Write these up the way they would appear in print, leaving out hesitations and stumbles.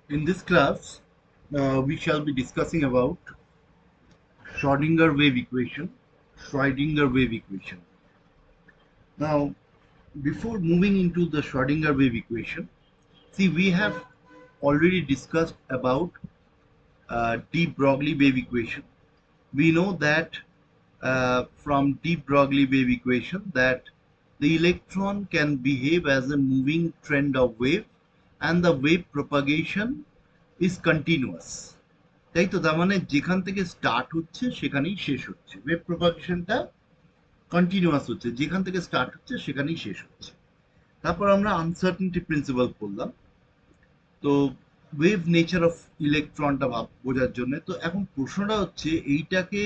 In this class, we shall be discussing about Schrodinger wave equation. Schrodinger wave equation. Now, before moving into the Schrodinger wave equation, see, we have already discussed about de Broglie wave equation. We know that from de Broglie wave equation that the electron can behave as a moving trend of wave and the wave propagation is continuous. তাই তো, তার মানে যেখান থেকে start হচ্ছে সেখানেই শেষ হচ্ছে, ওয়েভ প্রপাগেশনটা কন্টিনিউয়াস হচ্ছে, যেখান থেকে স্টার্ট হচ্ছে সেখানেই শেষ হচ্ছে। তারপর আমরা আনসার্টেনটি প্রিন্সিপাল পড়লাম। তো ওয়েভ নেচার অফ ইলেকট্রনটা বোঝার জন্য। তো এখন প্রশ্নটা হচ্ছে এইটাকে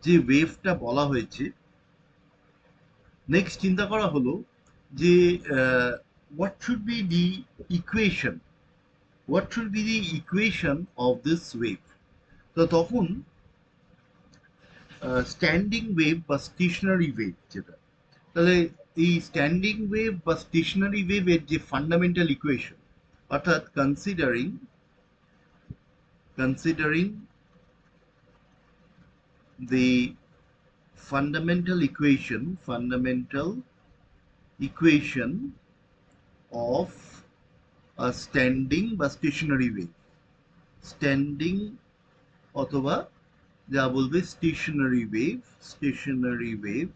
যে ওয়েভটা বলা হয়েছে, নেক্সট চিন্তা করা হলো যে what should be the equation, what should be the equation of this wave. তো তখন স্ট্যান্ডিং ওয়েভ বা স্টেশনারি ওয়েভ যেটা, তাহলে এই স্ট্যান্ডিং ওয়েভ বা স্টেশনারি ওয়েভের যে ফান্ডামেন্টাল ইকুয়েশন, অর্থাৎ considering the fundamental equation of a standing বা স্টেশনারি ওয়েভ, স্ট্যান্ডিং অথবা যা বলবে স্টেশনারি ওয়েভ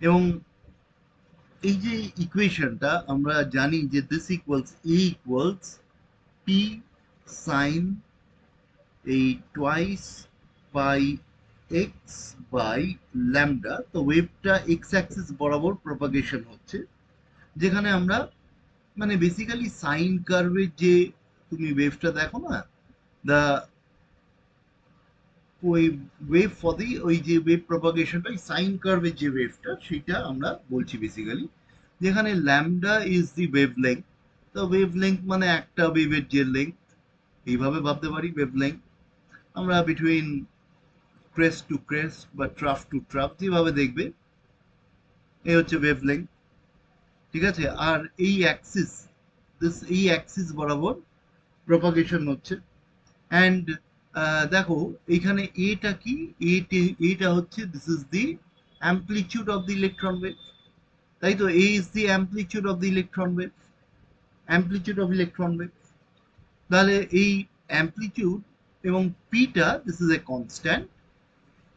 এবং এই যে ইকুয়েশনটা আমরা জানি যে this equals A equals P sine এই twice by x by lambda. তো ওয়েভটা এক্স অ্যাক্সিস বরাবর প্রপাগেশন হচ্ছে, যেখানে আমরা মানে বেসিক্যালি সাইন কার্ভের যে তুমি ওয়েভটা দেখো না, দা ওই ওয়েভ ফর দি ওই যে ওয়েভ প্রপাগেশনটা সাইন কার্ভের যে ওয়েভটা সেটা আমরা বলছি বেসিক্যালি, যেখানে lambda is the wave length. তো ওয়েভ লেংথ মানে একটা ওয়েভের যে লেংথ, এইভাবে ভাবতে পারি ওয়েভ লেংথ আমরা বিটুইন ক্রেস্ট টু ক্রেস্ট বা ট্রাফ টু ট্রাফ যেভাবে দেখবে, এই হচ্ছে ওয়েভ লেংথ। ঠিক আছে, আর এই অ্যাক্সিস বরাবর প্রপাগেশন হচ্ছে। অ্যান্ড দেখো এইখানে এটা কি, এটা হচ্ছে this is the amplitude of the electron wave, তাই তো, A is the amplitude of the electron wave, amplitude of electron wave. তাহলে এই অ্যাম্পলিটিউড এবং পিটা দিস ইজ এ কনস্ট্যান্ট।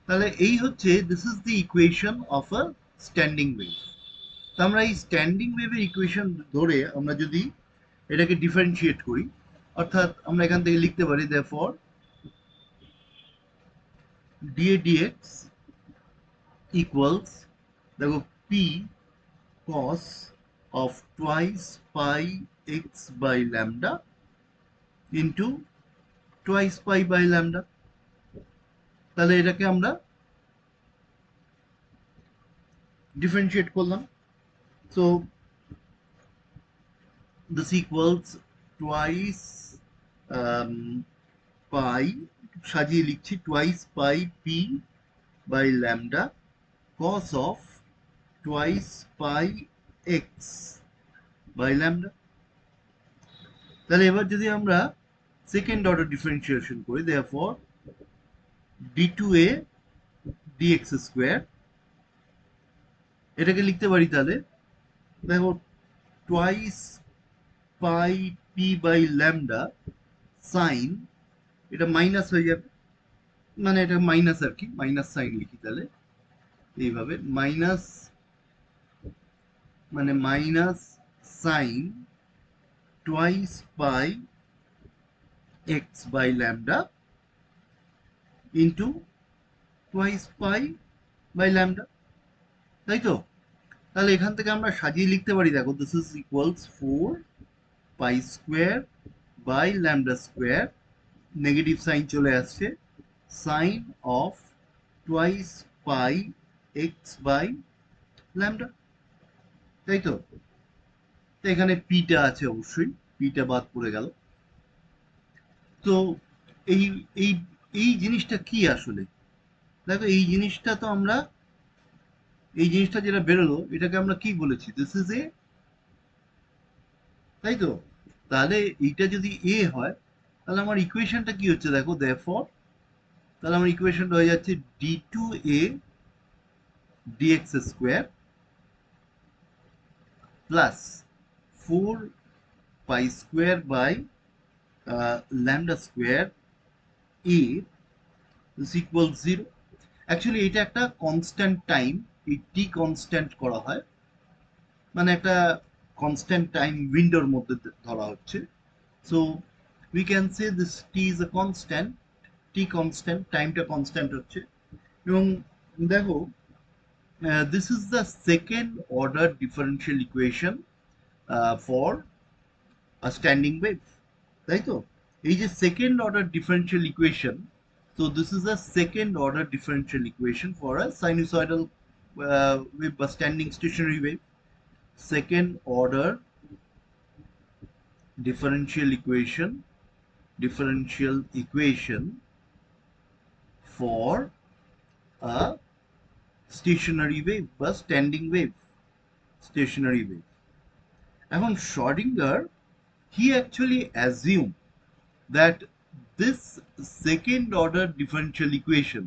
তাহলে এই হচ্ছে this is the equation of a standing wave. তো আমরা এই স্ট্যান্ডিং ওয়েভের ইকুয়েশন ধরে আমরা যদি এটাকে ডিফারেন্সিয়েট করি, অর্থাৎ আমরা এখান থেকে লিখতে পারি therefore dA dx equals, দেখো, p cos of twice pi x by lambda into twice pi by lambda। তাহলে এটাকে আমরা ডিফারেন্সিয়েট করলাম। So this equals twice pi, সাজিয়ে লিখছি, twice pi p by lambda cos of twice pi x by lambda। তাহলে এবার যদি আমরা সেকেন্ড অর্ডার ডিফারেন্সিয়েশন করি, therefore d2a dx স্কয়ার, এটাকে লিখতে পারি তাহলে, দেখো, twice pi p by lambda sine, এটা মাইনাস হয়ে যাবে, মানে এটা মাইনাস আর কি, মাইনাস সাইন লিখি তাহলে এইভাবে, মাইনাস মানে minus sine twice pi x by lambda into twice pi by lambda, তাই তো। তাহলে এখান থেকে আমরা সাজিয়ে লিখতে পারি, দেখো, this is equals 4 pi square by lambda square, negative sine চলে আসছে, sine of twice pi x by lambda, তাই তো। তো এখানে পিটা আছে, অবশ্যই পিটা বাদ পড়ে গেল। তো এই এই এই জিনিসটা কি আসলে, দেখো, এই জিনিসটা তো আমরা এই জিনিসটা যেটা বেরোলো এটাকে আমরা কি বলেছি, দিস ইজ এ, তাই তো? তাহলে এইটা যদি এ হয় তাহলে আমার ইকুয়েশনটা কি হচ্ছে দেখো, দেয়ারফর তাহলে আমার ইকুয়েশনটা হয়ে যাচ্ছে d2a dx square plus 4 pi square by lambda square a is equal 0। Actually এটা একটা কনস্ট্যান্ট টাইম, এই টি কনস্ট্যান্ট করা হয়, মানে একটা কনস্ট্যান্ট টাইম উইন্ডোর মধ্যে ধরা হচ্ছে। So we can say this T is a constant, T constant, টাইমটা কনস্ট্যান্ট হচ্ছে। এবং দেখো, this is the second order differential equation for a standing wave, তাই তো? এই যে second order differential equation, so this is a second order differential equation for a sinusoidal wave বা standing stationary wave, second order differential equation for a stationary wave বা standing wave, stationary wave। এখন Schrödinger, he actually assumed that this second order differential equation,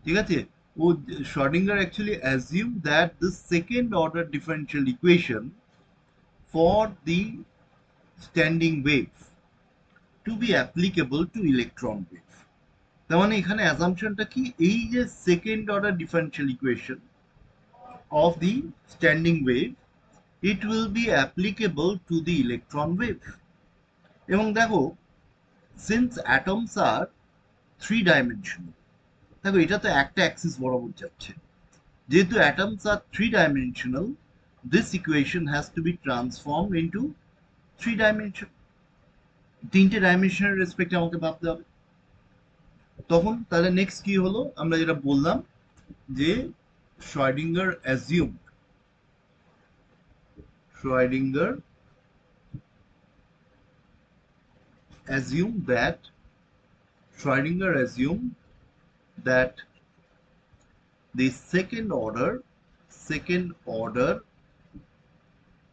ঠিক আছে, ও Schrödinger actually assumed that the second order differential equation for the standing wave to be applicable to electron wave। তার মানে এখানে অ্যাজাম্পশনটা কি, এই যে second order differential equation of the standing wave, it will be applicable to the electron wave. এবং দেখো, since atoms আর three dimensional, দেখো এটা তো একটা অ্যাক্সিস বরাবর যাচ্ছে, যেহেতু atoms are three-dimensional, this equation has to be transformed into three dimension, তিনটে ডাইমেনশনের রেসপেক্টে আমাকে ভাবতে হবে। তখন তাহলে নেক্সট কি হলো, আমরা যেটা বললাম যে Schrödinger assumed, Schrödinger assumed that Schrödinger assumed that the second order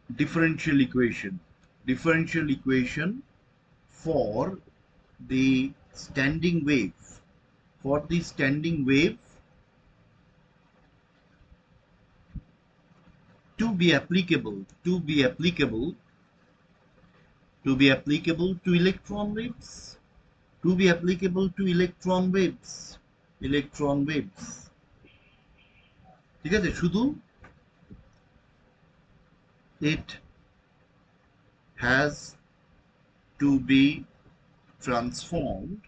differential equation for the standing wave, for the standing wave to be applicable to electron waves, to be applicable to electron waves, ঠিক আছে? শুধু it has to be transformed,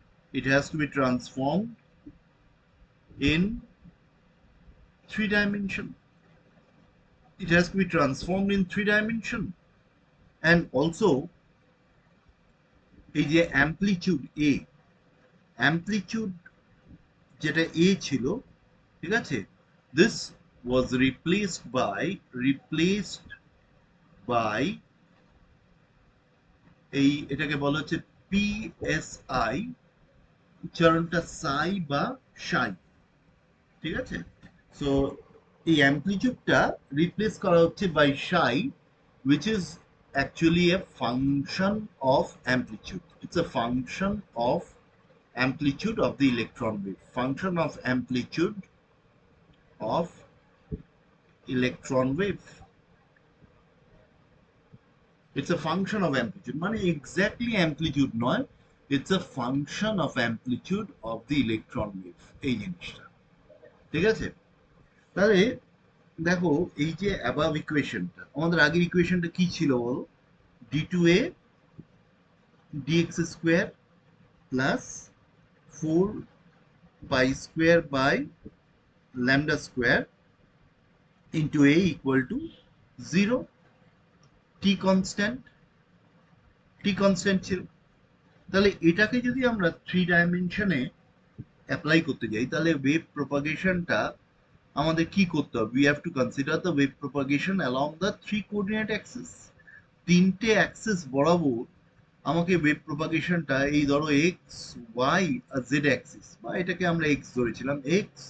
in three dimension, it has to be transformed in three dimension। and also এই যে amplitude যেটা এ ছিল, ঠিক আছে, this was replaced by এই এটাকে বলা হচ্ছে পিএসআই, উচ্চারণটা সাই বা সাই, ঠিক আছে? সো এই অ্যামপ্লিটিউডটা রিপ্লেস করা হচ্ছে by Sai, which is actually a function of amplitude, it's a function of amplitude of the electron wave, function of amplitude of electron wave, it's a function of amplitude, মানে exactly amplitude নয়, it's a function of amplitude of the electron wave, এই জিনিসটা, ঠিক আছে? তাহলে দেখো, এই যে অ্যাবাভ ইকুয়েশনটা, আমাদের আগের ইকুয়েশনটা কি ছিল বলো, d2a dx square plus 4 pi square by lambda square into a equal to 0, T constant ছিল। তাহলে এটাকে যদি আমরা থ্রি ডাইমেনশনে অ্যাপ্লাই করতে যাই, তাহলে ওয়েভ প্রপাগেশনটা আমাদের কি করতে হবে, we have to consider the wave propagation along the three coordinate Axis, তিনটে অ্যাক্সিস বরাবর আমাকে ওয়েভ প্রপাগেশনটা, এই ধরো এক্স ওয়াই আর জেড অ্যাক্সিস, বা এটাকে আমরা এক্স ধরেছিলাম, এক্স,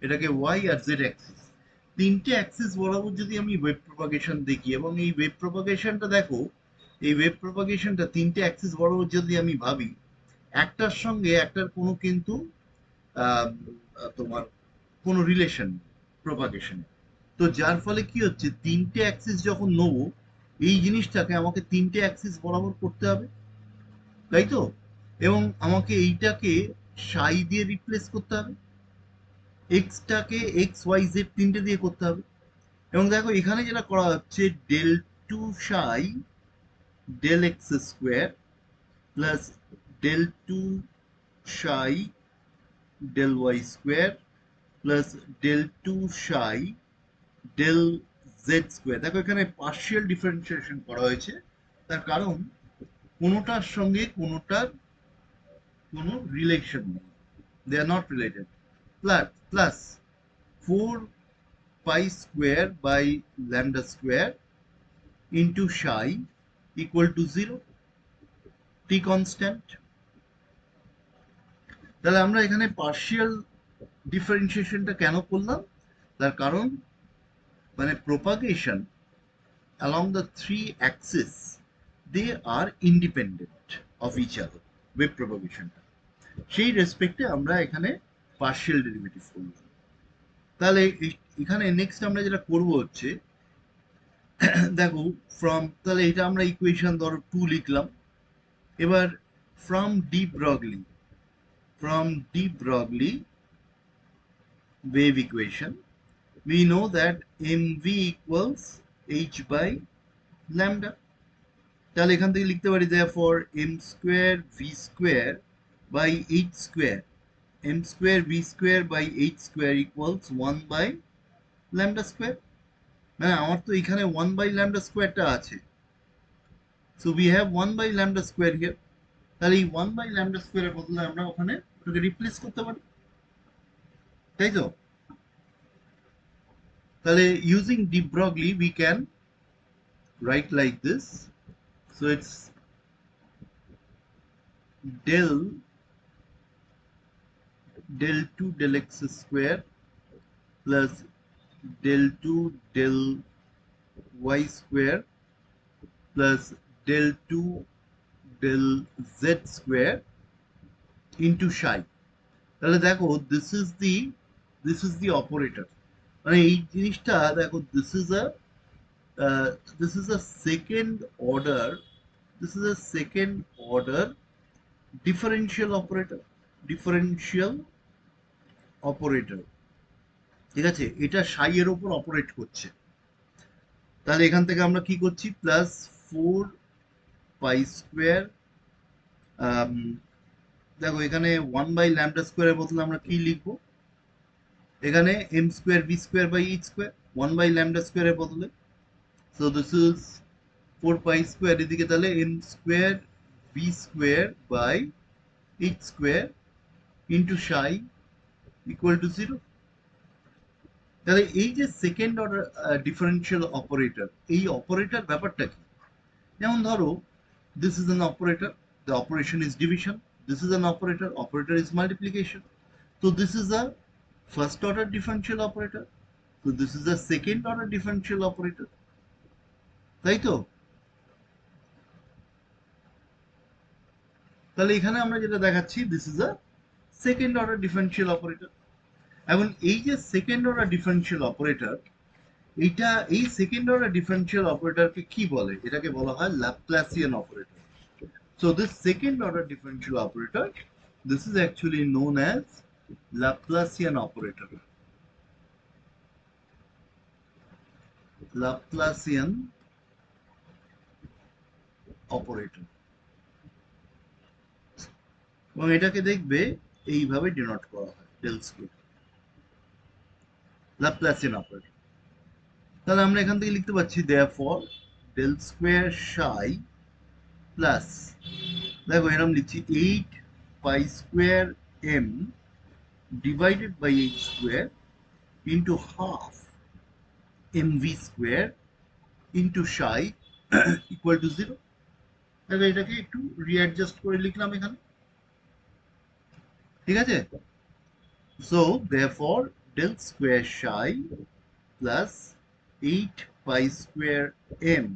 এটাকে ওয়াই আর জেড অ্যাক্সিস, তিনটে অ্যাক্সিস বরাবর যদি আমি ওয়েভ প্রপাগেশন দেখি, এবং এই ওয়েভ প্রপাগেশনটা দেখো, এই ওয়েভ প্রপাগেশনটা তিনটে অ্যাক্সিস বরাবর যদি আমি ভাবি, একটার সঙ্গে একটার কোনো কিন্তু আহ, তোমার কোনো রিলেশন প্রপাগেশন। তো যার ফলে কি হচ্ছে, তিনটে অ্যাক্সিস যখন নেবো, এই জিনিসটাকে আমাকে তিনটে অ্যাক্সিস বরাবর করতে হবে, তাই তো? এবং আমাকে এইটাকে সাই দিয়ে রিপ্লেস করতে হবে, এক্সটাকে এক্স ওয়াই জেড তিনটে দিয়ে করতে হবে। এবং দেখো এখানে যেটা করা হচ্ছে, del two psi del x square plus del two psi del y square plus del two psi del z square. দেখো এখানে পার্শিয়াল ডিফারেন্সিয়েশন করা হয়েছে, তার কারণ কোনোটার সঙ্গে কোনোটার কোনো রিলেশন নেই, they are not related. Plus 4 pi square by lambda square into psi equal to 0, t constant। তাহলে আমরা এখানে পার্শিয়াল ডিফারেন্সিয়েশনটা কেন করলাম, তার কারণ মানে propagation along the three axes, they are independent of each other, wave প্রপাগেশনটা সেই রেসপেক্টে আমরা এখানে পার্শিয়াল ডেরিভেটিভ করলাম। তাহলে এখানে নেক্সট আমরা যেটা করব হচ্ছে, দেখো ফ্রম, তাহলে এটা আমরা ইকুয়েশন ধরো 2 লিখলাম। এবার from de Broglie, from de Broglie wave equation, we know that mv equals h by lambda। তাহলে এখান থেকে লিখতে পারি therefore m square v square by h square, m square v square by h square equals 1 by lambda square। মানে আমার তো এখানে 1 by lambda squareটা আছে, so we have 1 by lambda square here। তাহলে এই 1 by lambda square এর বদলে আমরা ওখানে ওটাকে রিপ্লেস করতে পারি, তাই তো? তাহলে using de Broglie we can write like this, so it's del 2 del x square plus del 2 del y square plus del 2 del z square into psi। তাহলে দেখো this is the operator, মানে এই জিনিসটা দেখো, this is a second order, this is a second order differential operator, differential operator, ঠিক আছে? এটা সাই এর উপর অপারেট করছে। তাহলে এখান থেকে আমরা কি করছি, প্লাস 4 pi স্কোয়ার, দেখো এখানে 1 by lambda স্কোয়ারের বদলে আমরা কি লিখবো, এখানে m square v square by h square 1 by lambda স্কোয়ারের বদলে, so this is 4 pi square, এদিকে তাহলে m square v square by h square into psi equal to 0। তাহলে এই যে সেকেন্ড অর্ডার ডিফারেন্সিয়াল অপারেটর, এই অপারেটর ব্যাপারটা কি? যেমন ধরো this is an operator, the operation is division, this is an operator, operator is multiplication, so this is a first order differential operator, so this is a second order differential operator, তাই তো? তাহলে এখানে আমরা যেটা দেখাচ্ছি, this is a second order differential operator। এখন এই যে সেকেন্ড অর্ডার ডিফারেন্সিয়াল অপারেটর, এইটা, এই সেকেন্ড অর্ডার ডিফারেন্সিয়াল অপারেটরকে কি বলে? এটাকে বলা হয় Laplacian operator. So this second order differential operator, this is actually known as Laplacian operator, Laplacian operator, এবং এটাকে দেখবে এইভাবে ডিনোট করা হয়, ডেল স্কয়ার, Laplacian operator। তাহলে আমরা এখান থেকে লিখতে পাচ্ছি therefore del square psi plus, দেখো এরকম লিখছি 8 pi square m divided by h square into half mv square into psi equal to 0। তাহলে এটাকে একটু রিঅ্যাডজাস্ট করে লিখলাম এখানে, ঠিক আছে? So therefore del square psi plus 8 pi square m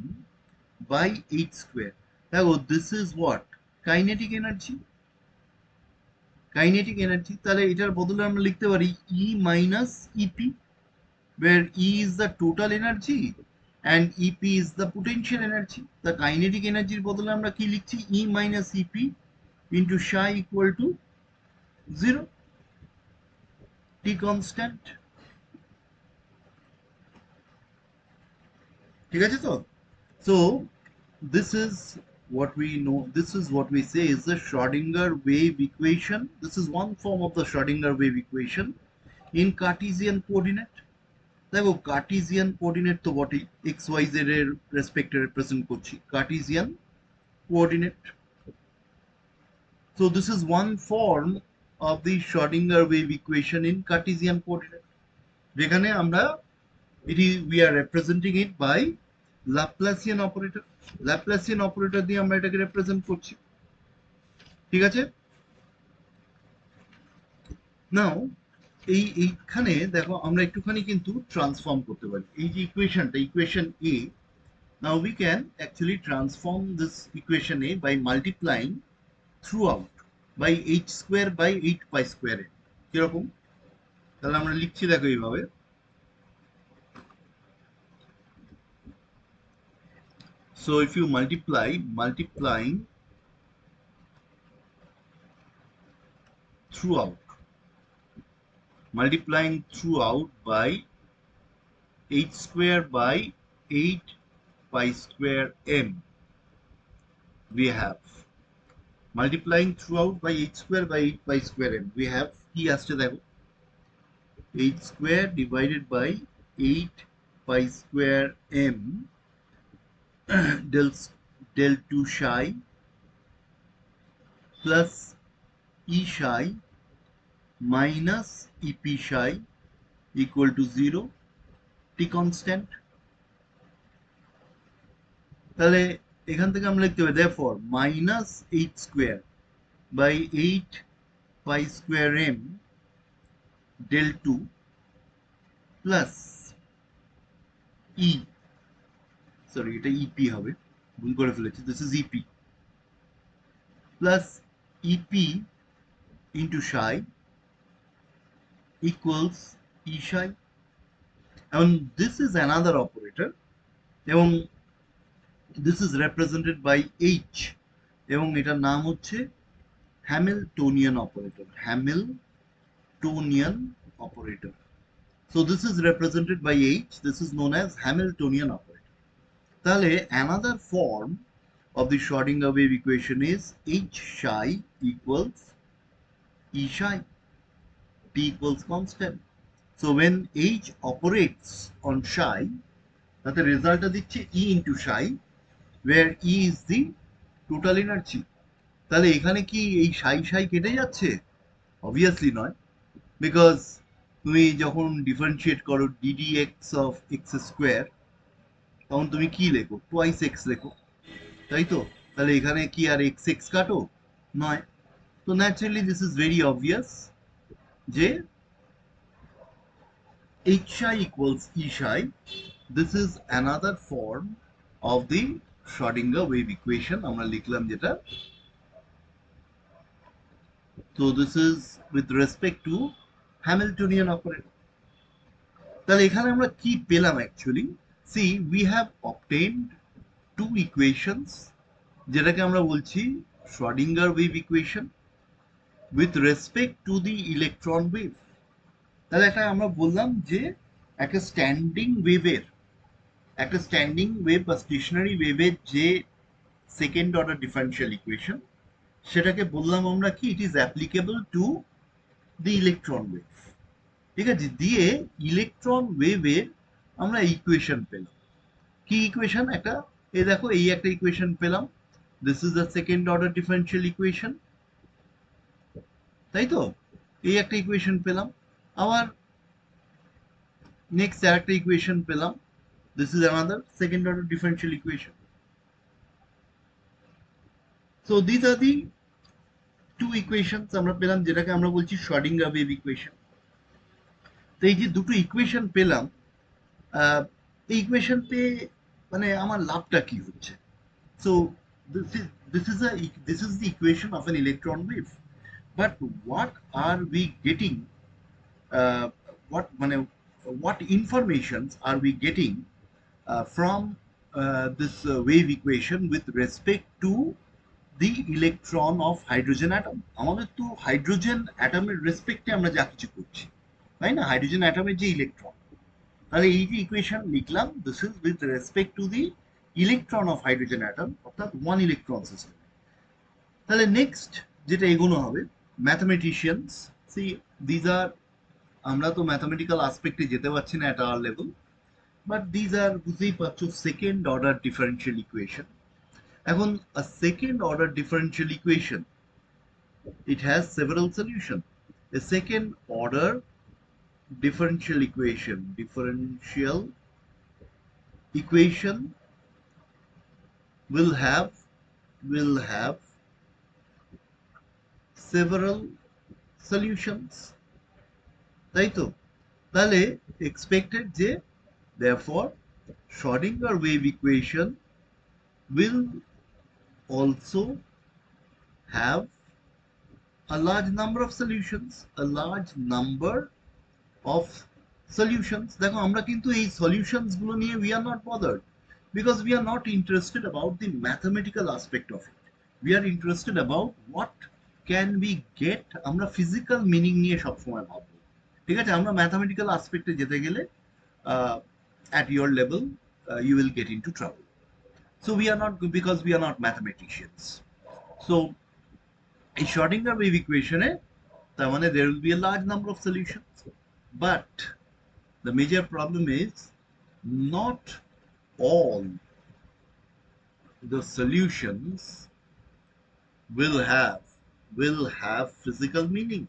by 8 square. দেখো this is what, kinetic energy. Kinetic energy, তাহলে এটার বদলে আমরা লিখতে পারি E minus EP, where E is the total energy and EP is the potential energy. The kinetic energy বদলে আমরা কি লিখছি, E minus EP into psi equal to 0, T constant। ঠিক আছে তো? So this is what we know, this is what we say is the Schrodinger wave equation. This is one form of the Schrodinger wave equation in Cartesian coordinate। দেখো কার্টিজিয়ান coordinate তো বটেই, x y Z এর রেসপেক্টে represent করছি কার্টিজিয়ান coordinate. So this is one form of the Schrodinger wave equation in Cartesian coordinate, যেখানে আমরা we are representing it by Laplacian operator। Laplacian operator দিয়ে আমরা এটাকে রিপ্রেজেন্ট করছি। ঠিক আছে? নাও এইখানে দেখো আমরা একটুখানি কিন্তু ট্রান্সফর্ম করতে পারি এই যে ইকুয়েশনটা, ইকুয়েশন এ। Now we can actually transform this equation A by multiplying throughout by h square by 8 pi square a। কিরকম? তাহলে আমরা লিখছি দেখো এইভাবে, so if you multiplying throughout by h square by 8 pi square m, we have multiplying throughout by h square by 8 pi square m, we have কি আসছে দেখো, h square divided by 8 pi square m del 2 psi plus e psi minus ep psi equal to 0, t constant। তাহলে এখান থেকে আমরা লিখতে পারি therefore minus h square by 8 pi square m del 2 plus e, sorry এটা ep হবে, ভুল করে ফেলেছি, this is ep plus ep into psi equals e psi, and this is another operator এবং this is represented by h এবং এটার নাম হচ্ছে Hamiltonian operator, Hamiltonian operator। So this is represented by h, this is known as Hamiltonian operator। তাহলে another form of the Schrodinger wave equation is h psi equals e psi, t equals constant। So when h operates on psi, তাতে রেজাল্টটা দিচ্ছে e into psi, where e is the total energy। তাহলে এখানে কি এই সাই সাই কেটে যাচ্ছে? Obviously নয়, বিকজ তুমি যখন ডিফারেন্সিয়েট করো ddx অফ এক্স স্কোয়ার, তখন তুমি কি লেখো, টোয়াইস এক্স লেখো, তাই তো? তাহলে এখানে কি আর এক্স এক্স কাটো? নয়। তো naturally this is very obvious যে h psi equals e psi, this is another form of the Schrodinger wave equation আমরা লিখলাম যেটা। So this is with respect to Hamiltonian operator। তাহলে এখানে আমরা কি পেলাম actually? See, we have obtained two equations যেটাকে আমরা বলছি Schrodinger wave equation with respect to the electron wave। তাহলে এটা আমরা বললাম যে একটা স্ট্যান্ডিং ওয়েভ বা স্টেশনারি ওয়েভের যে সেকেন্ড অর্ডার ডিফারেনশিয়াল ইকুয়েশন, সেটাকে বললাম আমরা কি, it is applicable to the electron wave. ঠিক আছে? দিয়ে ইলেকট্রন ওয়েভের আমরা ইকুয়েশন পেলাম। কি ইকুয়েশন? একটা এই দেখো এই একটা ইকুয়েশন পেলাম, this is the second order differential equation, তাই তো? এই একটা ইকুয়েশন পেলাম, আবার নেক্সট আরেকটা ইকুয়েশন পেলাম, this is another second order differential equation. So this are the two equations আমরা পেলাম যেটাকে আমরা বলছি Schrodinger wave equation। তো এই যে দুটো ইকুয়েশন পেলাম, এই ইকুয়েশন পেয়ে মানে আমার লাভটা কি হচ্ছে? So this is this is the equation of an electron wave, but what are we getting, uh, what মানে what informations are we getting from this wave equation with respect to the electron of hydrogen atom? আমাদের তো hydrogen অ্যাটমের রেসপেক্টে আমরা যা কিছু করছি, তাই না? Hydrogen অ্যাটমের যে ইলেকট্রন, তাহলে এই যে ইকুয়েশন লিখলাম, this is with respect to the electron of hydrogen atom, অর্থাৎ ওয়ান ইলেকট্রন সিস্টেম। তাহলে নেক্সট যেটা এগোনো হবে, ম্যাথমেটিশিয়ানস, সি দিজ আর, আমরা তো ম্যাথমেটিক্যাল আসপেক্টে যেতে পারছি না এট hour level, but these are, বুঝতেই পারছো, সেকেন্ড অর্ডার ডিফারেন্সিয়াল ইকুয়েশন। এখন second order differential equation, it has several solutions. A second order differential equation will have several solutions, তাই তো? তাহলে expected যে therefore Schrodinger wave equation will also have a large number of solutions, a large number of solutions. দেখো আমরা কিন্তু এই solutions গুলো নিয়ে we are not bothered, because we are not interested about the mathematical aspect of it. We are interested about what can we get. আমরা physical meaning নিয়ে সবসময় ভাববো, ঠিক আছে? আমরা ম্যাথমেটিক্যাল আসপেক্টে যেতে গেলে at your level you will get into trouble. So we are not, because we are not mathematicians. So এই Schrodinger wave equation এ তার মানে there will be a large number of solutions, but the major problem is not all the solutions will have physical meaning.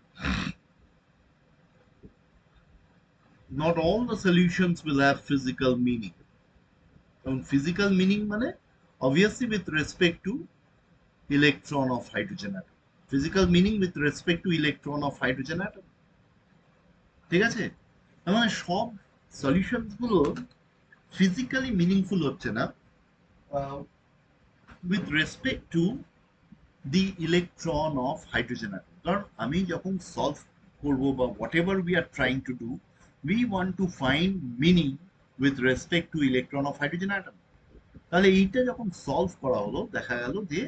Not all the solutions will have physical meaning. And physical meaning মানে obviously with respect to electron of hydrogen atom. Physical meaning with respect to electron of hydrogen atom. ঠিক আছে? তার মানে সব solutions গুলো physically meaningful হচ্ছে না with respect to the electron of hydrogen atom. কারণ আমি যখন সলভ করব বা whatever we are trying to do, we want to find meaning with respect to electron of hydrogen atom. তাহলে এইটা যখন সলভ করা হলো, দেখা গেল যে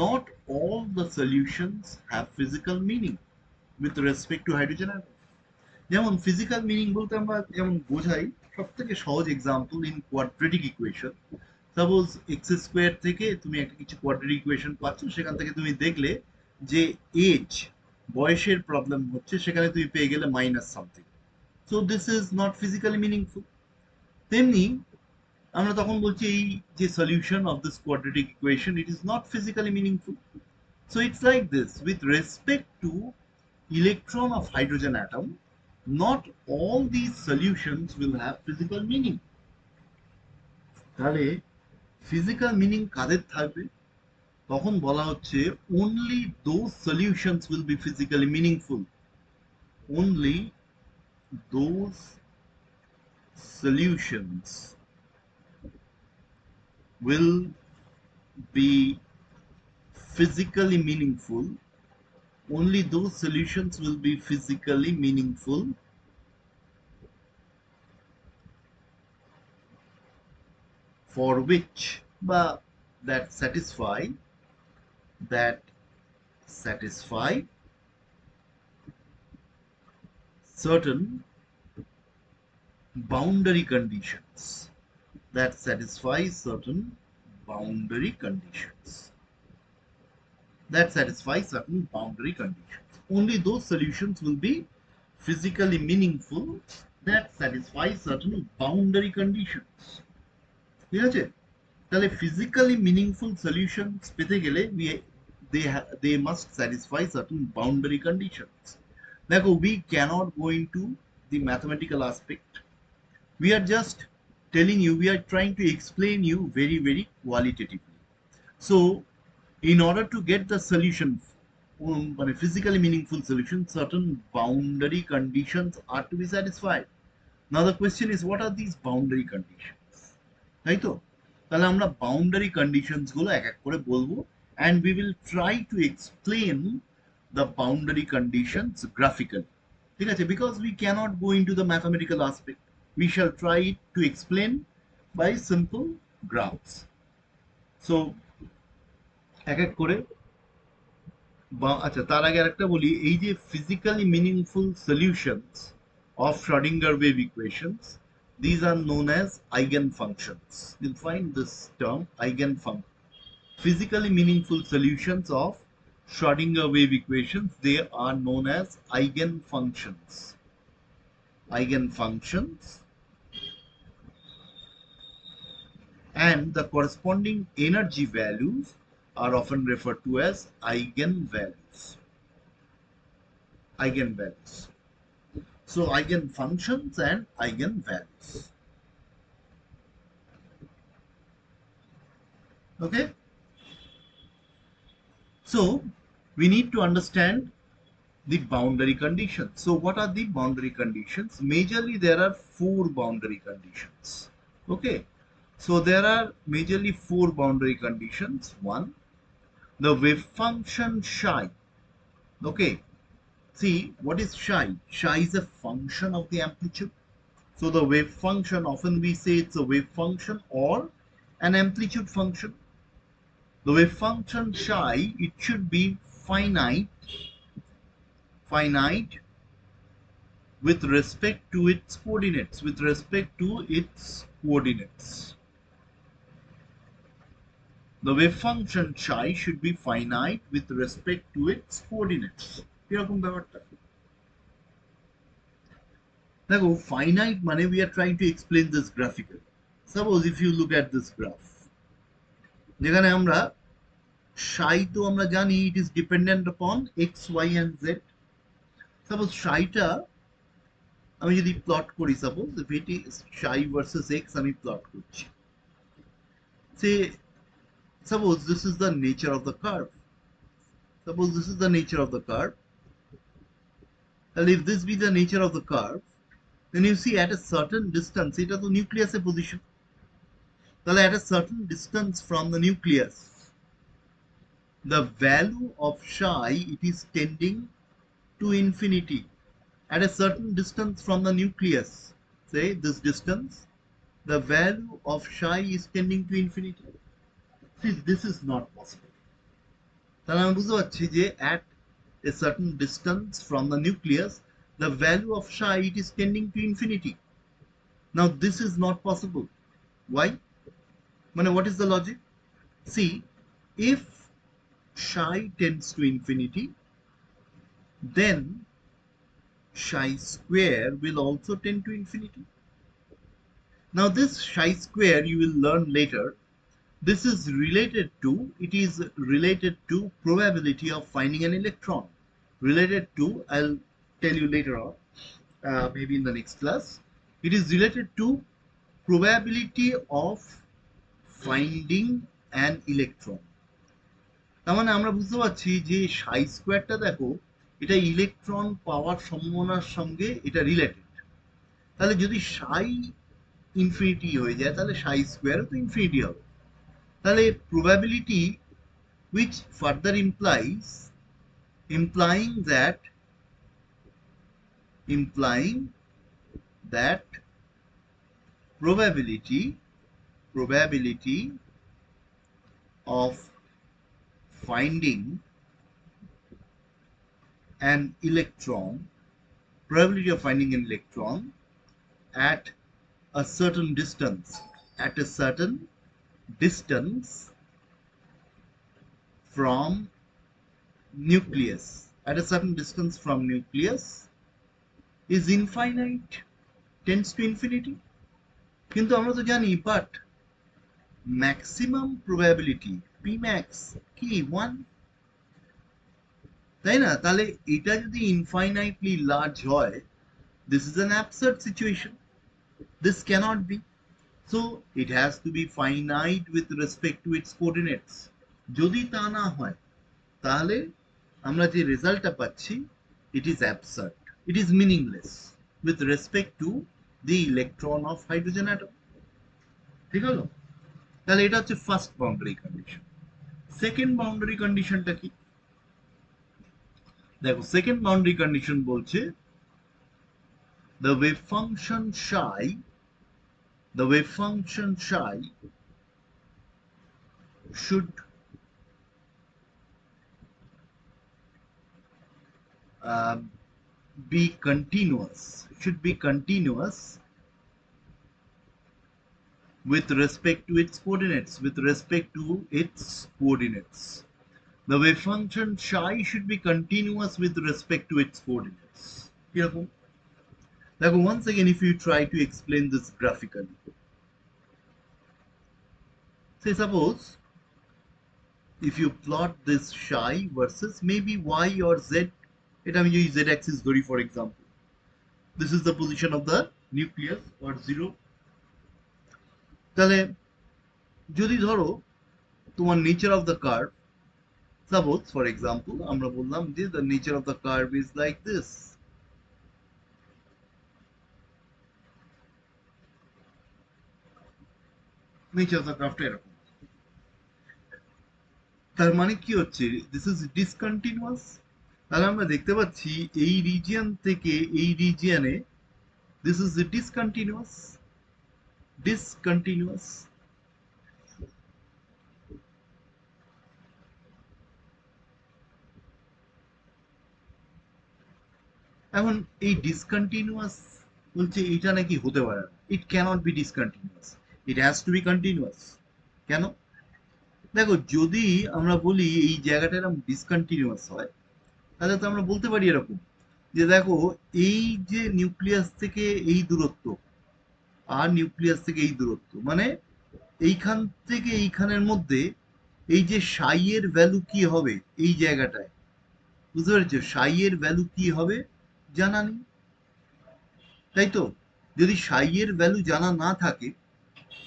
not all the solutions have physical meaning with respect to hydrogen atom. যেমন physical meaning বলতে আমরা যেমন বোঝাই, সব থেকে সহজ example in quadratic equation. Suppose x square থেকে তুমি একটা কিছু কোয়াড্রেটিক ইকুয়েশন পাচ্ছ, সেখান থেকে তুমি দেখলে যে এজ, বয়সের প্রবলেম হচ্ছে, সেখানে তুমি পেয়ে গেলে minus something. So this is not physically meaningful. তেমনি আমরা তখন বলছি এই যে solution of this quadratic equation, it is not physically meaningful. So it's like this with respect to electron of hydrogen atom, not all these solutions will have physical meaning. তাহলে physical meaning কাদের থাকবে? তখন বলা হচ্ছে only those solutions will be physically meaningful. Only those solutions will be physically meaningful. Only those solutions will be physically meaningful for which বা that satisfy certain boundary conditions. That satisfy certain boundary conditions. That satisfy certain boundary conditions. Only those solutions will be physically meaningful that satisfy certain boundary conditions. ঠিক আছে? তাহলে physically meaningful solutions পেতে গেলে they must satisfy certain boundary conditions. দেখো, we cannot go into the mathematical aspect. We are just telling you, we are trying to explain you very, very qualitatively. So in order to get the solution, physically meaningful solution, certain boundary conditions are to be satisfied. Now the question is, what are these boundary conditions? তাই তো? তাহলে আমরা boundary conditions গুলো এক এক করে বলবো, and we will try to explain the boundary conditions graphically. ঠিক আছে? Because we cannot go into the mathematical aspect. We shall try to explain by simple graphs. So এক এক করে আচ্ছা, তার আগে আরেকটা বলি, এই যে physically meaningful solutions of Schrodinger wave equations, these are known as eigenfunctions. You'll find this term eigenfunction. Physically meaningful solutions of Schrodinger wave equations, they are known as eigenfunctions. Eigenfunctions, and the corresponding energy values are often referred to as eigenvalues. Eigenvalues. So eigenfunctions and eigenvalues. Okay. So we need to understand the boundary conditions. So what are the boundary conditions? Majorly there are 4 boundary conditions. Okay. So there are majorly 4 boundary conditions. One, the wave function psi. Okay. See, what is psi? Psi is a function of the amplitude. So the wave function, often we say it's a wave function or an amplitude function. The wave function psi, it should be finite with respect to its coordinates, The wave function psi should be finite with respect to its coordinates. কিরকম ব্যাপারটা? দেখো, finite মানে we are trying to explain this graphically. Suppose if you look at this graph, যেখানে আমরা psi তো আমরা জানি it is dependent upon x, y and z. Suppose psi টা আমি যদি প্লট করি, suppose if it is psi versus x আমি প্লট করছি, say suppose this is the nature of the curve. And if this be the nature of the curve, then you see at a certain distance, এটা তো নিউক্লিয়াসের position, তাহলে at a certain distance from the nucleus, the value of psi, it is tending to infinity. At a certain distance from the nucleus, say this distance, the value of psi is tending to infinity. See, this is not possible. তাহলে আমরা বুঝতে পারছি যে at a certain distance from the nucleus, the value of psi, it is tending to infinity. Now this is not possible. Why? What is the logic? See, if psi tends to infinity, then psi square will also tend to infinity. Now this psi square, you will learn later, this is related to probability of finding an electron. I'll tell you later on, maybe in the next class. It is related to probability of finding an electron. তার মানে আমরা বুঝতে পারছি যে psi স্কয়ারটা দেখো, এটা electron পাওয়ার সম্ভাবনার সঙ্গে এটা রিলেটেড। তাহলে যদি psi ইনফিনিটি হয়ে যায়, তাহলে psi স্কয়ারও তো ইনফিনিটি হবে। তাহলে probability which further implying that probability of finding an electron at a certain distance from nucleus is infinite, tends to infinity. কিন্তু আমরা তো জানি, but maximum probability Pmax কি 1, তাই না? তাহলে এটা যদি infinitely large হয়, this is an absurd situation. This cannot be. So it has to be finite with respect to its coordinates. যদি তা না হয়, তাহলে আমরা যে রেজাল্টটা পাচ্ছি, it is absurd, it is meaningless with respect to the electron of hydrogen atom. ঠিক হলো? তাহলে এটা হচ্ছে first boundary condition. Second boundary কন্ডিশনটা কি? দেখো সেকেন্ড বাউন্ডারি কন্ডিশন বলছে the wave function psi should uh, be continuous with respect to its coordinates. The wave function psi should be continuous with respect to its coordinates. কিরকম? দেখো once again if you try to explain this graphically, say suppose if you plot this psi versus maybe y or z, এটা আমি যদি z axis ধরি for example, this is the position of the nucleus or 0, তাহলে যদি ধরো তোমার nature of the curve, suppose for example আমরা বললাম যে the nature of the curve is like this, nature of the curve এরকম, তার মানে কি হচ্ছে this is discontinuous। তাহলে আমরা দেখতে পাচ্ছি এই রিজিয়ন থেকে এই রিজিয়নে this is discontinuous। এখন এই ডিসকন্টিনিউয়াস বলছে এটা নাকি হতে পারে না, it cannot be discontinuous, it has to be continuous. কেন? দেখো যদি আমরা বলি এই জায়গাটা এরকম ডিসকন্টিনিউয়াস হয়, তাহলে তো আমরা বলতে পারি এরকম যে দেখো এই যে নিউক্লিয়াস থেকে এই দূরত্ব আর নিউক্লিয়াস থেকে এই দূরত্ব, মানে এইখান থেকে এইখানের মধ্যে এই যে সাই এর ভ্যালু কি হবে এই জায়গাটায়, বুঝতে পেরেছো? সাই এর ভ্যালু কি হবে জানা নেই, তাই তো? যদি সাই এর ভ্যালু জানা না থাকে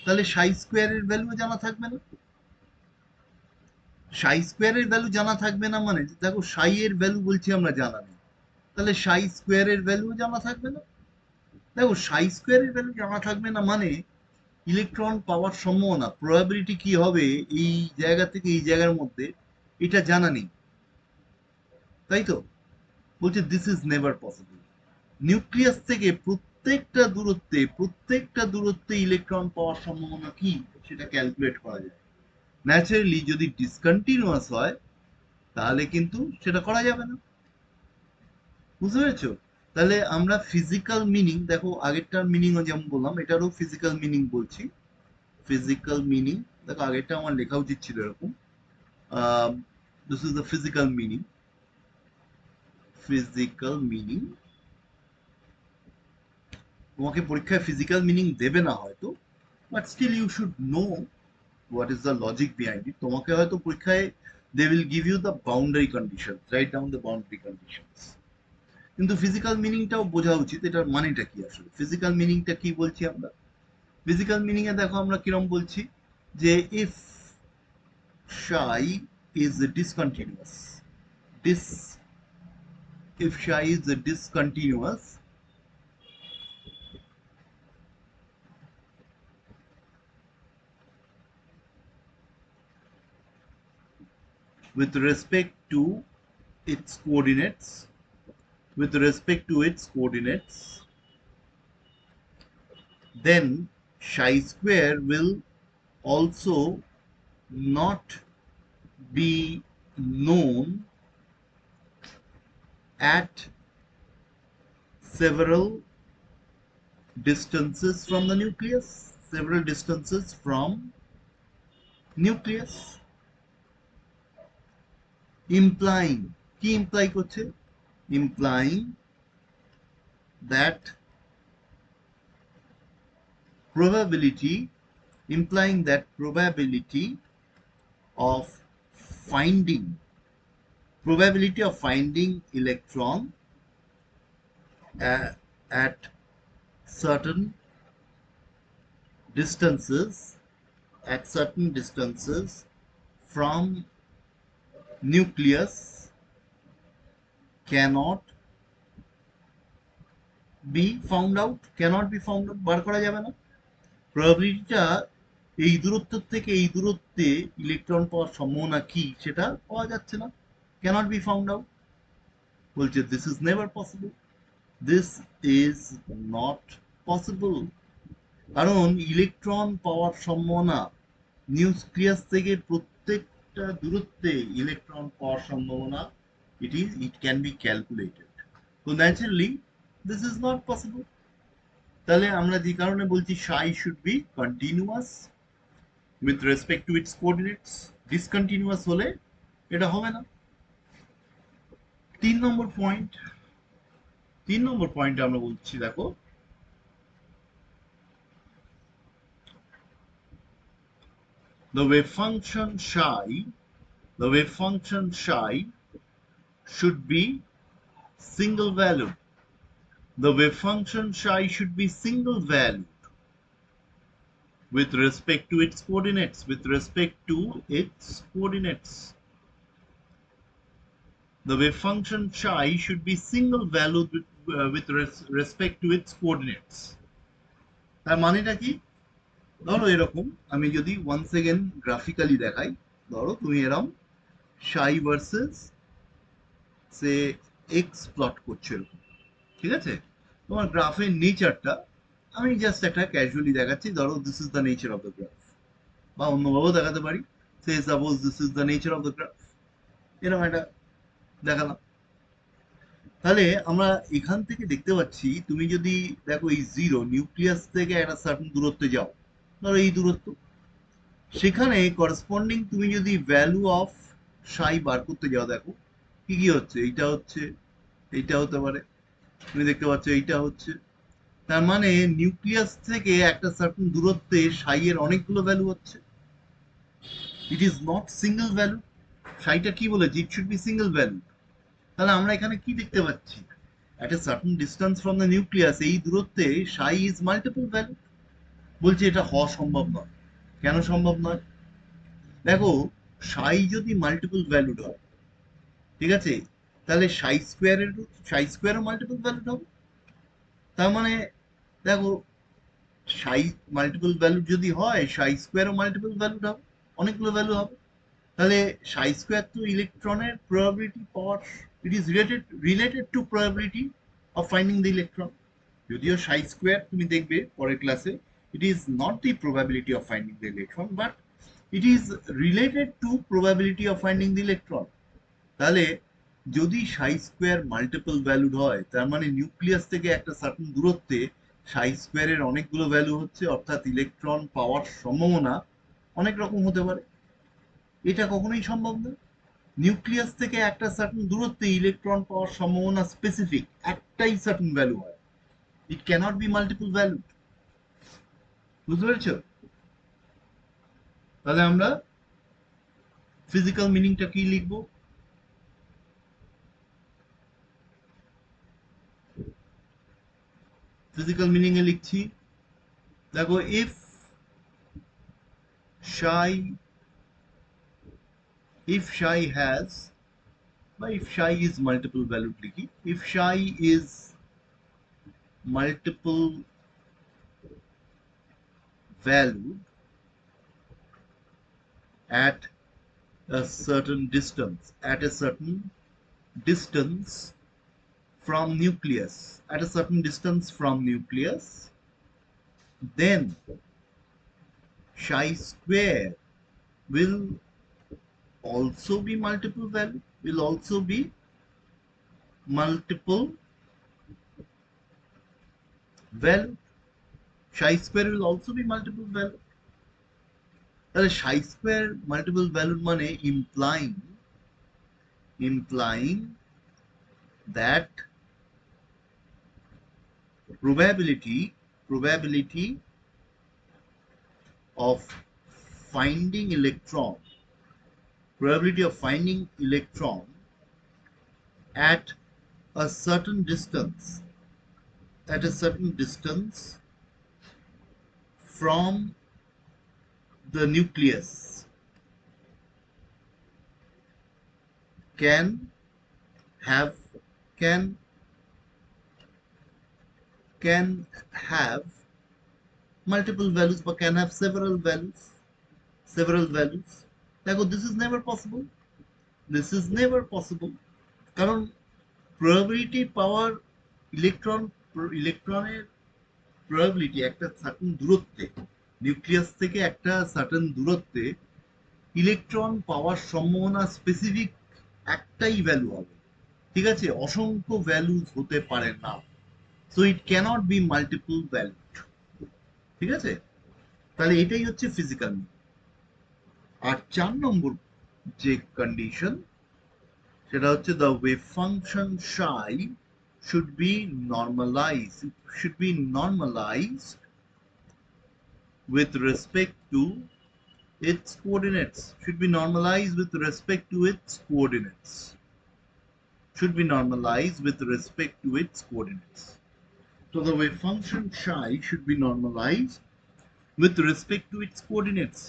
তাহলে সাই স্কোয়ারের ভ্যালু জানা থাকবে না। সাই স্কোয়ারের ভ্যালু জানা থাকবে না মানে দেখো সাই এর ভ্যালু বলছি আমরা জানা নেই, তাহলে সাই স্কোয়ারের ভ্যালু জানা থাকবে না। দেখো সাই স্কোয়ারের ভ্যালু জানা থাকবে না মানে ইলেকট্রন পাওয়ার সম্ভাবনা প্রবাবিলিটি কি হবে এই জায়গা থেকে এই জায়গার মধ্যে এটা জানা নেই, তাই তো? বলছে this is never possible. Nucleus থেকে প্রত্যেকটা দূরত্বে ইলেকট্রন পাওয়ার সম্ভাবনা কি সেটা ক্যালকুলেট করা যায়। ন্যাচারালি যদি ডিসকন্টিনিউয়াস হয় তাহলে কিন্তু সেটা করা যাবে না, বুঝতে পেরেছো? তাহলে আমরা ফিজিক্যাল মিনিং, দেখো আগেরটার মিনিংও যেমন বললাম এটারও ফিজিক্যাল মিনিং বলছি। ফিজিক্যাল মিনিং দেখো আগেরটা আমার লেখা উচিত ছিল এরকম, this is the physical meaning. তোমাকে পরীক্ষায় ফিজিক্যাল মিনিং দেবে না হয়তো, but still you should know what is the logic behind it. তোমাকে হয়তো পরীক্ষায় they will give you the boundary conditions, write down the boundary conditions, কিন্তু ফিজিক্যাল মিনিংটাও বোঝা উচিত এটার মানেটা কি আসলে। ফিজিক্যাল মিনিংটা কি বলছি আমরা? ফিজিক্যাল মিনিং এ দেখো আমরা কিরম বলছি যে if psi is discontinuous, this if psi is discontinuous with respect to its coordinates, then psi square will also not be known at several distances from the nucleus, implying কি imply করছে? implying that probability of finding electron at certain distances from nucleus cannot be found out, cannot be found out, বার করা যাবে না। প্রবাবিলিটিটা এই দূরত্ব থেকে এই দূরত্বে ইলেকট্রন পাওয়ার সম্ভাবনা কি সেটা পাওয়া যাচ্ছে না, ক্যানট বি ফাউন্ড আউট। বলছে this is never possible, this is not possible. কারণ ইলেকট্রন পাওয়ার সম্ভাবনা নিউক্লিয়াস থেকে প্রত্যেকটা দূরত্বে ইলেকট্রন পাওয়ার সম্ভাবনা it can be calculated. So naturally this is not possible. তাহলে আমরা যে কারণে বলছি psi should be continuous with respect to its coordinates. Discontinuous হলে এটা হবে না। 3 নম্বর পয়েন্ট, 3 নম্বর পয়েন্টে আমরা বলছি দেখো, the wave function psi, the wave function psi should be single valued. The wave function psi should be single valued with respect to its coordinates, with respect to its coordinates. The wave function psi should be single valued with respect to its coordinates. তার মানেটা কি? ধরো এরকম, আমি যদি once again graphically দেখাই, ধরো তুমি এরকম psi ভার্সেস সে এক্স প্লট করছো এরকম, ঠিক আছে? তোমার গ্রাফের নেচারটা আমি জাস্ট একটা ক্যাজুয়ালি দেখাচ্ছি, ধরো this is the nature of the graph, বা অন্যভাবেও দেখাতে পারি, say suppose this is the nature of the graph, এরকম একটা দেখালাম। তাহলে আমরা এখান থেকে দেখতে পাচ্ছি, তুমি যদি দেখো এই জিরো নিউক্লিয়াস থেকে একটা সার্টেন দূরত্বে যাও, ধরো এই দূরত্ব, সেখানে করসপন্ডিং তুমি যদি ভ্যালু অফ সাই বার করতে যাও, দেখো কি কি হচ্ছে, এইটা হচ্ছে, এইটা হতে পারে, তুমি দেখতে পাচ্ছ এইটা হচ্ছে। তার মানে নিউক্লিয়াস থেকে একটা সার্টেন দূরত্বে সাই এর অনেকগুলো ভ্যালু হচ্ছে, it is not single value. সাইটা কি বলেছে, it should be single value. তাহলে আমরা এখানে কি দেখতে পাচ্ছি, at a certain distance from the nucleus এই দূরত্বে psi is multiple value। বলছি এটা হওয়া সম্ভব নয়। কেন সম্ভব নয়? দেখো psi যদি মাল্টিপল ভ্যালুড হয়, ঠিক আছে, তাহলে psi স্কোয়ারও মাল্টিপল ভ্যালুড হবে। তার মানে দেখো psi মাল্টিপল ভ্যালুড যদি হয়, psi স্কোয়ারও মাল্টিপল ভ্যালুড হবে, অনেকগুলো ভ্যালু হবে। তাহলে psi স্কোয়ার তো ইলেকট্রনের probability power, it is related to probability of finding the electron. যদিও psi স্কোয়ার তুমি দেখবে পরের ক্লাসে, ইট is not the probability of finding the electron, but it is related to probability of finding the electron. তাহলে যদি psi square multiple valued হয়, তার মানে নিউক্লিয়াস থেকে একটা সার্টেন দূরত্বে psi স্কোয়ারের অনেকগুলো ভ্যালু হচ্ছে, অর্থাৎ ইলেকট্রন পাওয়ার সম্ভাবনা অনেক রকম হতে পারে। এটা কখনোই সম্ভব না। নিউক্লিয়াস থেকে একটা সার্টেন দূরত্বে ইলেকট্রন পাওয়ার সম্ভাবনা স্পেসিফিক একটাই সার্টেন ভ্যালু হয়, ইট ক্যানট বি মাল্টিপল ভ্যালু। বুঝতে পেরেছো? তাহলে আমরা ফিজিক্যাল মিনিংটা কি লিখবো? ফিজিক্যাল মিনিং এ লিখছি, দেখো if psi, if psi has, বা if psi is multiple valued লিখি, if psi is multiple valued at a certain distance, at a certain distance from nucleus, at a certain distance from nucleus, then psi square will also be multiple value, will also be multiple value, psi square will also be multiple value। তাহলে psi square multiple value মানে implying that probability of finding electron, probability of finding electron at a certain distance, at a certain distance from the nucleus can have, can can have multiple values বা can have several values দেখো this is never possible, this is never possible কারণ probability পাওয়ার ইলেকট্রনের probability একটা certain দূরত্বে nucleus থেকে একটা certain দূরত্বে electron পাওয়ার সম্ভাবনা স্পেসিফিক একটাই ভ্যালু হবে, ঠিক আছে, অসংখ্য ভ্যালুজ হতে পারে না, so it cannot be multiple value, ঠিক আছে, তাহলে এটাই হচ্ছে ফিজিক্যাল। আর 4 নম্বর যে কন্ডিশন সেটা হচ্ছে the wave function psi should be normalized with respect to its coordinates, should be normalized with respect to its coordinates, should be normalized with respect to its coordinates. So the wave function psi should be normalized with respect to its coordinates.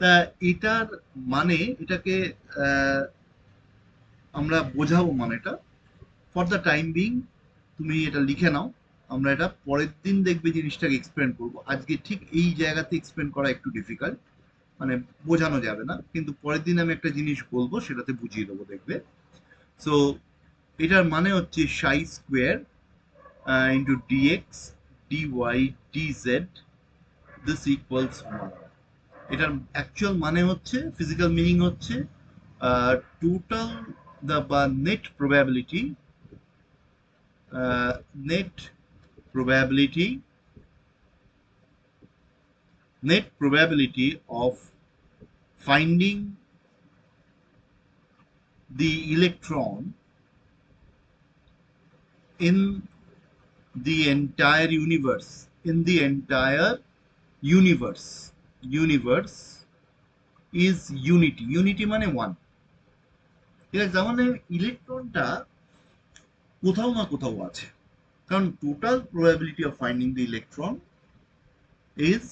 তা এটার মানে এটাকে আমরা বোঝাবো মানেটা, for the time being তুমি এটা লিখে নাও, আমরা এটা পরের দিন দেখবে জিনিসটাকে এক্সপ্লেন করবো, আজকে ঠিক এই জায়গাতে এক্সপ্লেন করা একটু ডিফিকাল্ট, মানে বোঝানো যাবে না, কিন্তু পরের দিন আমি একটা জিনিস বলবো সেটাতে বুঝিয়ে দেবো দেখবে। সো এটার মানে হচ্ছে psi square into dx dy dz this equals 1। এটার অ্যাকচুয়াল মানে হচ্ছে, ফিজিক্যাল মিনিং হচ্ছে total the net probability net probability of finding the electron in the entire universe is unity মানে 1, ঠিক আছে, তার মানে ইলেকট্রনটা কোথাও না কোথাও আছে, কারণ total probability of finding the electron is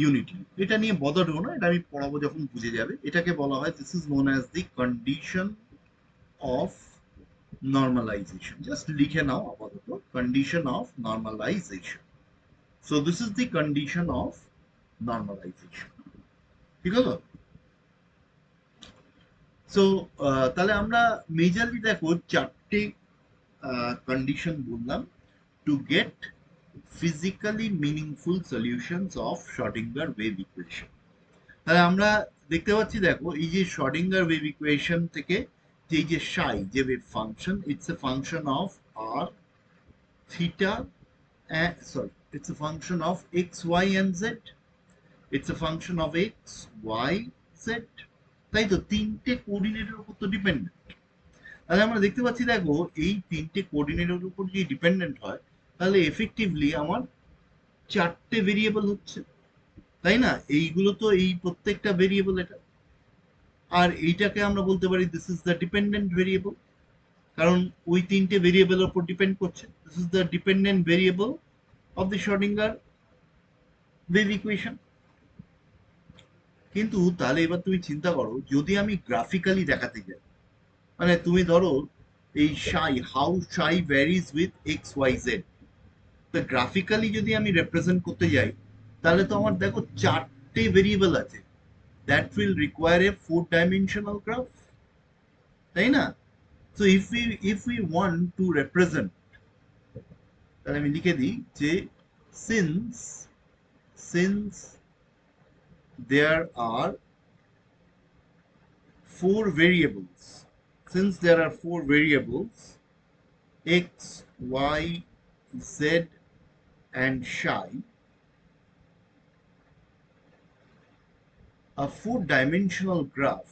unity. এটা নিয়ে বদার হো না, এটা আমি পড়াবো যখন বুঝে যাবে। এটাকে বলা হয়, this is known as the condition of normalization, just লিখে নাও আপাতত, condition of normalization. So this is the condition of normalization, ঠিক আছে। সো তাহলে আমরা মেজরলি দেখো 4টে কন্ডিশন বললাম to get physically meaningful solutions of Schrodinger wave equation। তাহলে আমরা দেখতে পাচ্ছি, দেখো এই যে Schrodinger wave equation থেকে যে এই যে psi যে wave function, it's a function of r theta and sorry it's a function of x y and z, it's a function of x y z, তাই তো তিনটে কোঅর্ডিনেটের উপর তো ডিপেন্ডেন্ট। তাহলে আমরা দেখতে পাচ্ছি, দেখো এই তিনটে কোঅর্ডিনেটের উপর যদি ডিপেন্ডেন্ট হয় তাহলে এফেক্টিভলি আমার 4টে ভেরিয়েবল হচ্ছে, তাই না, এইগুলো তো এই প্রত্যেকটা ভেরিয়েবল এটা, আর এইটাকে আমরা বলতে পারি this is the dependent variable, কারণ ওই তিনটে ভেরিয়েবলের উপর ডিপেন্ড করছে, this is the dependent variable of the Schrodinger wave equation. কিন্তু তাহলে এবার তুমি চিন্তা করো, যদি আমি গ্রাফিক্যালি দেখাতে যাই, মানে তুমি ধরো এই how psi varies with x y z, তো গ্রাফিক্যালি যদি আমি রিপ্রেজেন্ট করতে যাই তাহলে তো আমার দেখো 4টে ভেরিয়েবল আছে, that will require a 4-dimensional graph, তাই না। so if we want to represent, তাহলে আমি লিখে দিই যে since there are 4 variables, x y z and psi, a 4-dimensional graph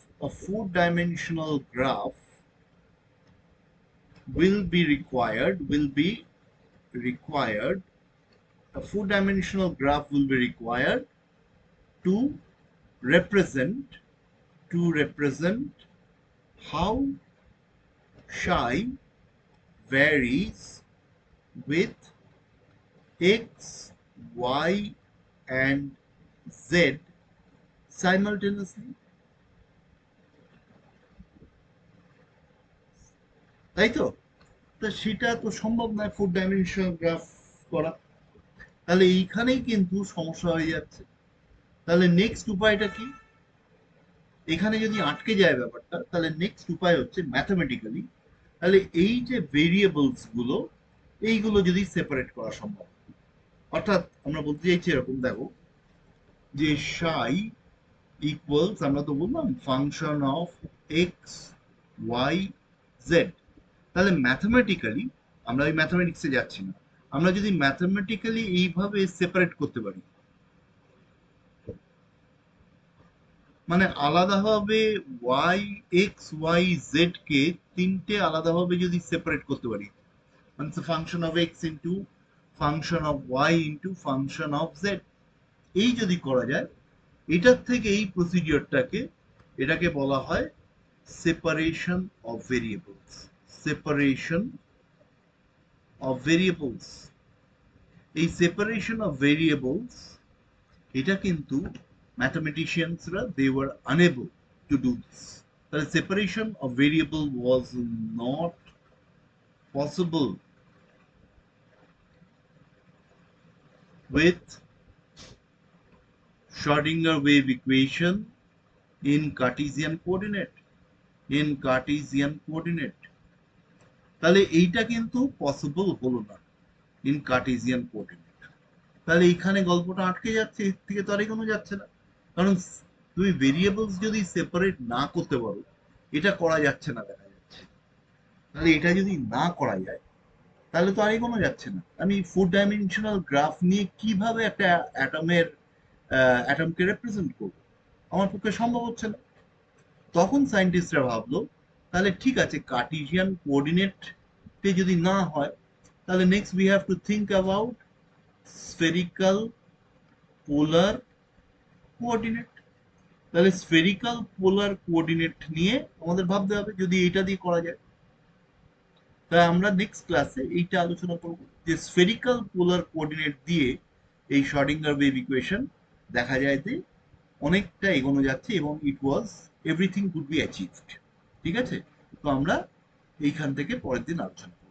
will be required, a 4-dimensional graph will be required to represent how psi varies with x, y and z simultaneously, তাই তো। তো সেটা তো সম্ভব নয় 4-dimensional graph করা, তাহলে এইখানেই কিন্তু সমস্যা হয়ে যাচ্ছে। তাহলে নেক্সট উপায়টা কি? এখানে যদি আটকে যায় ব্যাপারটা, তাহলে নেক্সট উপায় হচ্ছে ম্যাথমেটিক্যালি, তাহলে এই যে ভেরিয়েবলস গুলো, এইগুলো যদি সেপারেট করা সম্ভব। অর্থাৎ আমরা বলতে চাইছি এরকম, দেখো যে সাই ইকুয়ালস, আমরা তো বললাম function of x y z. তাহলে ম্যাথমেটিক্যালি, আমরা ওই ম্যাথমেটিক্সে যাচ্ছি না, আমরা যদি ম্যাথমেটিক্যালি এইভাবে সেপারেট করতে পারি, মানে আলাদাভাবে ওয়াই এক্স ওয়াই জেড কে তিনটে আলাদাভাবে যদি সেপারেট করতে পারি, মানে function of x into function of y into function of z, এই যদি করা যায়, এটার থেকে এই প্রসিডিওরটাকে, এটাকে বলা হয় separation of variables. Separation of variables, এই সেপারেশন অফ ভেরিয়েবলস, এটা কিন্তু ম্যাথমেটিশিয়ানসরা they were unable to do this. তাহলে separation of variable was not possible with Schrodinger wave equation in Cartesian coordinate, in Cartesian coordinate। তাহলে এইটা কিন্তু possible হলো না ইন কার্টেসিয়ান কোঅর্ডিনেট। তাহলে এইখানে গল্পটা আটকে যাচ্ছে, এর থেকে তো আর এগোনো যাচ্ছে না। কারণ তুমি ভেরিয়েবলস যদি সেপারেট না করতে পারো, এটা করা যাচ্ছে না দেখা যাচ্ছে। তাহলে এটা যদি না করা যায়, তাহলে তো আর এগোনো যাচ্ছে না। আমি 4 ডাইমেনশনাল গ্রাফ নিয়ে কিভাবে একটা অ্যাটমকে রিপ্রেজেন্ট করবো? আমার পক্ষে সম্ভব হচ্ছে না। তখন সায়েন্টিস্টরা ভাবলো, তাহলে ঠিক আছে, কার্টেসিয়ান কোঅর্ডিনেটে যদি না হয়, তাহলে next we have to think about spherical polar coordinate. তাহলে স্ফেরিক্যাল পোলার কোঅর্ডিনেট নিয়ে আমাদের ভাবতে হবে, যদি এইটা দিয়ে করা যায়। তাই আমরা নেক্সট ক্লাসে এইটা আলোচনা করব, যে স্ফেরিক্যাল পোলার কোঅর্ডিনেট দিয়ে এই শর্ডিঙ্গার ওয়েভ ইকুয়েশন দেখা যায় যে অনেকটা এগোনো যাচ্ছে, এবং ইট ওয়াজ এভরিথিং কুড বি অ্যাচিভড। ঠিক আছে, তো আমরা এইখান থেকে পরের দিন আলোচনা করব।